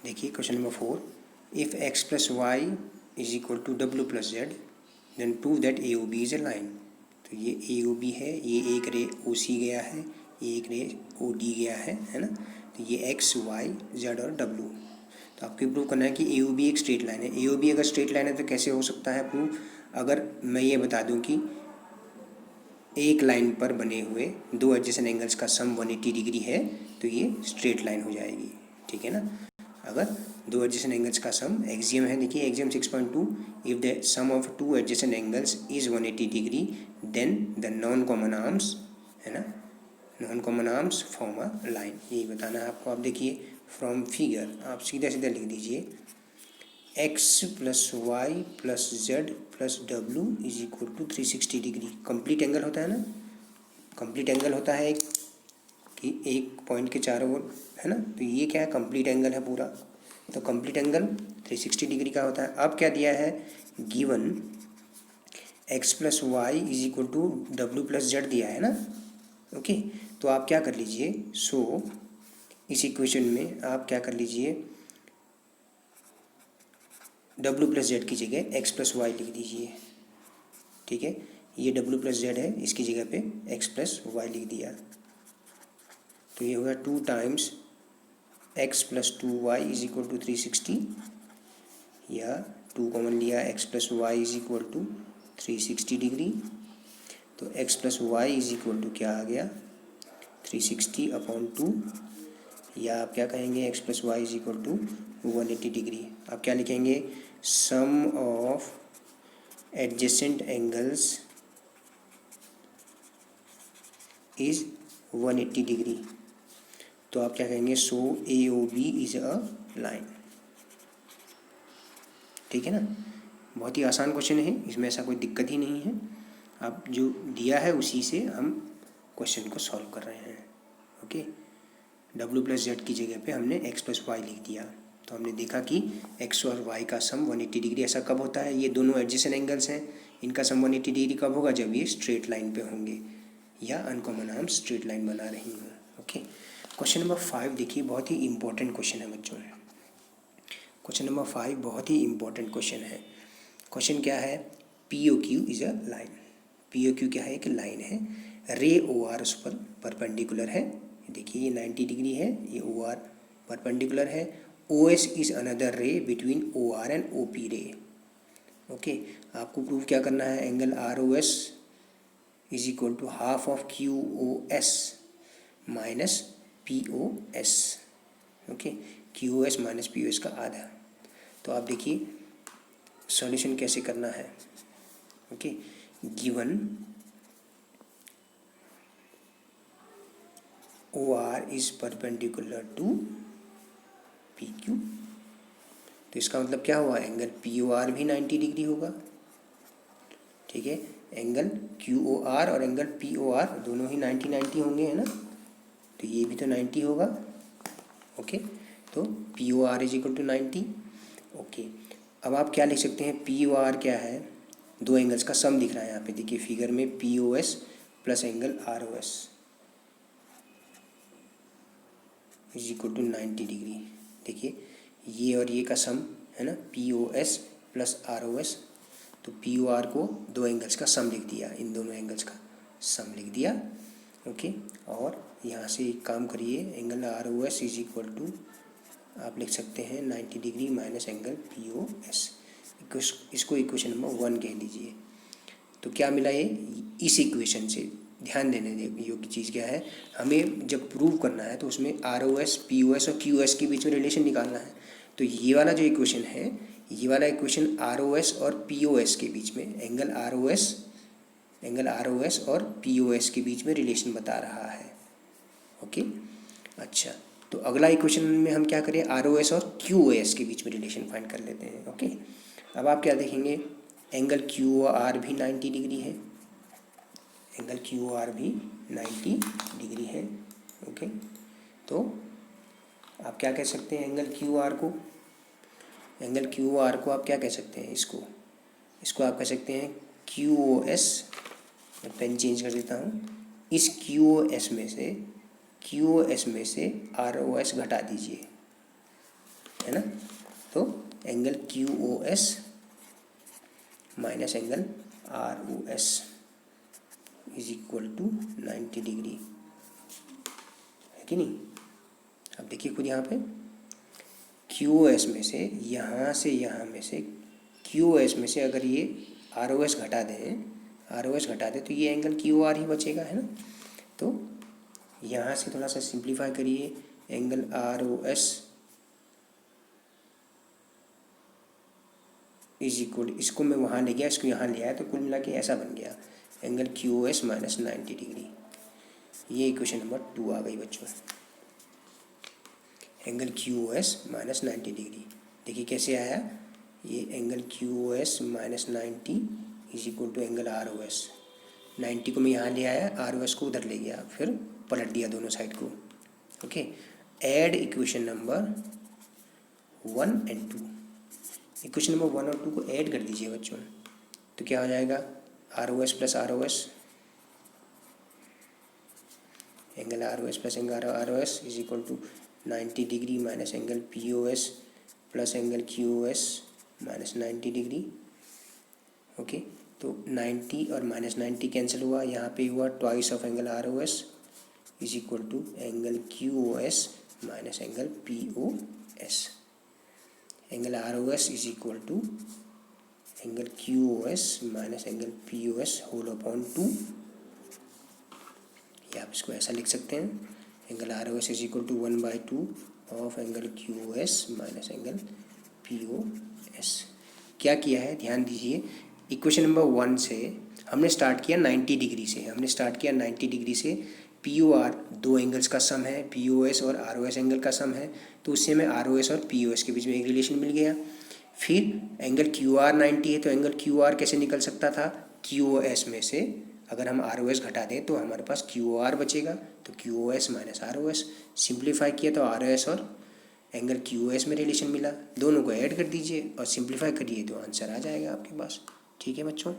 देखिए question number 4, if x plus Y is equal to W plus Z then prove that A O B is a line. तो ये ए O B है, ये एक रे ओ सी गया है, ये एक रे ओ डी गया है ना। तो ये एक्स वाई जेड और डब्ल्यू। तो आपको प्रूव करना है कि ए ओ बी एक स्ट्रेट लाइन है। ए ओ बी अगर स्ट्रेट लाइन है तो कैसे हो सकता है प्रूव? अगर मैं ये बता दूं कि एक लाइन पर बने हुए दो एडजेसेंट एंगल्स का सम 180 डिग्री है तो ये स्ट्रेट लाइन हो जाएगी, ठीक है ना। अगर दो एडजेसेंट एंगल्स का सम एक्सियम है, देखिए axiom 6.2, if the sum of two adjacent angles is 180 degree then the non common arms, है ना, non common arms form a line. यही बताना है आपको। आप देखिए फ्रॉम फिगर आप सीधा सीधा लिख दीजिए x plus y plus z plus डब्ल्यू is equal to 360 degree. Complete angle होता है ना, कंप्लीट एंगल होता है एक कि एक पॉइंट के चारों ओर, है ना। तो ये क्या है, कंप्लीट एंगल है पूरा। तो कंप्लीट एंगल 360 डिग्री का होता है। अब क्या दिया है, given x plus Y is equal to W plus z दिया है ना। ओके, तो आप क्या कर लीजिए, सो इस इक्वेशन में आप क्या कर लीजिए, डब्ल्यू प्लस जेड की जगह एक्स प्लस वाई लिख दीजिए, ठीक है। ये डब्ल्यू प्लस जेड है, इसकी जगह पे एक्स प्लस वाई लिख दिया। तो ये होगा 2 times X plus 2y is equal to 360, या 2 कॉमन लिया, X plus Y is equal to 360 degree. तो X plus Y is equal to क्या आ गया, 360 अपॉन 2, या आप क्या कहेंगे, X plus Y is equal to 180 degree. आप क्या लिखेंगे, sum of adjacent angles is 180 degree. तो आप क्या कहेंगे, so A O B is a line, ठीक है ना। बहुत ही आसान क्वेश्चन है, इसमें ऐसा कोई दिक्कत ही नहीं है। आप जो दिया है उसी से हम क्वेश्चन को सॉल्व कर रहे हैं। ओके, डब्ल्यू प्लस जेड की जगह पे हमने एक्स प्लस वाई लिख दिया। तो हमने देखा कि एक्स और वाई का सम 180 डिग्री। ऐसा कब होता है, ये दोनों एडजेसेंट एंगल्स हैं, इनका सम 180 डिग्री कब होगा, जब ये स्ट्रेट लाइन पे होंगे या अनकॉमन आर्म स्ट्रेट लाइन बना रही हूँ। ओके, क्वेश्चन नंबर 5 देखिए, बहुत ही इंपॉर्टेंट क्वेश्चन है बच्चों। क्वेश्चन नंबर 5 बहुत ही इंपॉर्टेंट क्वेश्चन है। क्वेश्चन क्या है, P O Q is a line. P O Q क्या है, एक लाइन है, रे ओ आर उस पर परपेंडिकुलर है। देखिए ये 90 डिग्री है, ये ओ आर परपेंडिकुलर है। O S is another ray between O R and O P ray. Okay, आपको प्रूव क्या करना है, angle R O S is equal to half of Q O S minus P O S. Okay, Q O S minus P O S का आधा। तो आप देखिए solution कैसे करना है। Okay, given O R is perpendicular to P Q, तो इसका मतलब क्या हुआ, एंगल पी ओ आर भी 90 डिग्री होगा, ठीक है। एंगल क्यू ओ आर और एंगल पी ओ आर दोनों ही 90 होंगे, है ना। तो ये भी तो 90 होगा। ओके, तो P O R is equal to 90। Okay, अब आप क्या लिख सकते हैं, पी ओ आर क्या है, दो एंगल्स का सम दिख रहा है यहाँ पे, देखिए फिगर में P O S plus angle R O S is equal to 90 degree. देखिए ये और ये का सम है ना, P O S plus R O S. तो पी ओ आर को दो एंगल्स का सम लिख दिया, इन दोनों एंगल्स का सम लिख दिया। ओके, और यहाँ से एक काम करिए, angle R O S is equal to आप लिख सकते हैं 90 degree minus angle P O S. इसको इक्वेशन नंबर 1 कह लीजिए। तो क्या मिला ये, इस इक्वेशन से ध्यान देने योग्य चीज़ क्या है, हमें जब प्रूव करना है तो उसमें R O S P O S और क्यू एस के बीच में रिलेशन निकालना है। तो ये वाला जो इक्वेशन है, ये वाला इक्वेशन आर ओ एस और पी ओ एस के बीच में, एंगल आर ओ एस और पी ओ एस के बीच में रिलेशन बता रहा है। ओके, अच्छा, तो अगला इक्वेशन में हम क्या करें, आर ओ एस और क्यू ओ एस के बीच में रिलेशन फाइंड कर लेते हैं। ओके, अब आप क्या देखेंगे, एंगल क्यू ओ आर भी 90 डिग्री है, एंगल क्यू आर भी 90 डिग्री है। ओके, तो आप क्या कह सकते हैं, एंगल क्यू आर को, एंगल क्यू आर को आप क्या कह सकते हैं, इसको आप कह सकते हैं क्यू ओ एस। मैं पेन चेंज कर देता हूँ, इस क्यू ओ एस में से आर ओ एस घटा दीजिए। है ना। तो angle Q O S minus angle R O S is equal to 90 degree, है कि नहीं। अब देखिए खुद यहाँ पे क्यू ओ एस में से यहाँ में से क्यू ओ एस में से अगर ये आर ओ एस घटा दें तो ये एंगल क्यू आर ही बचेगा, है ना। तो यहाँ से थोड़ा सा सिंप्लीफाई करिए, angle R O S is equal, इसको मैं वहाँ ले गया, इसको यहाँ ले आया, तो कुल मिला के ऐसा बन गया angle Q O S minus 90 degree. ये इक्वेशन नंबर 2 आ गई बच्चों, angle Q O S minus 90 degree. देखिए कैसे आया, ये angle Q O S minus 90 is equal to angle R O S. 90 को मैं यहाँ ले आया, आर ओ एस को उधर ले गया, फिर पलट दिया दोनों साइड को। Okay, add equation number 1 and 2। Equation number 1 और 2 को ऐड कर दीजिए बच्चों, तो क्या हो जाएगा, R O S plus R O S, angle R O S plus angle R O S is equal to 90 degree minus angle P O S plus angle Q O S minus 90 degree. Okay, तो 90 और minus 90 cancel हुआ, यहाँ पे हुआ twice of angle R O S is equal to angle Q O S minus angle P O S. Angle R O S is equal to angle Q O S minus angle P O S whole upon 2, या आप इसको ऐसा लिख सकते हैं, angle R O S is equal to 1/2 of angle Q O S minus angle P O S. क्या किया है ध्यान दीजिए, इक्वेशन नंबर 1 से हमने स्टार्ट किया 90 डिग्री से, पी ओ आर दो एंगल्स का सम है, पी ओ एस और आर ओ एस एंगल का सम है, तो उससे हमें आर ओ एस और पी ओ एस के बीच में एक रिलेशन मिल गया। फिर एंगल क्यू आर 90 है, तो एंगल क्यू आर कैसे निकल सकता था, क्यू ओ एस में से अगर हम आर ओ एस घटा दें तो हमारे पास क्यू ओ आर बचेगा, तो Q O S minus R O S. Simplify किया तो आर ओ एस और एंगल क्यू ओ एस में रिलेशन मिला, दोनों को ऐड कर दीजिए और सिंप्लीफाई करिए तो आंसर आ जाएगा आपके पास। ठीक है बच्चों।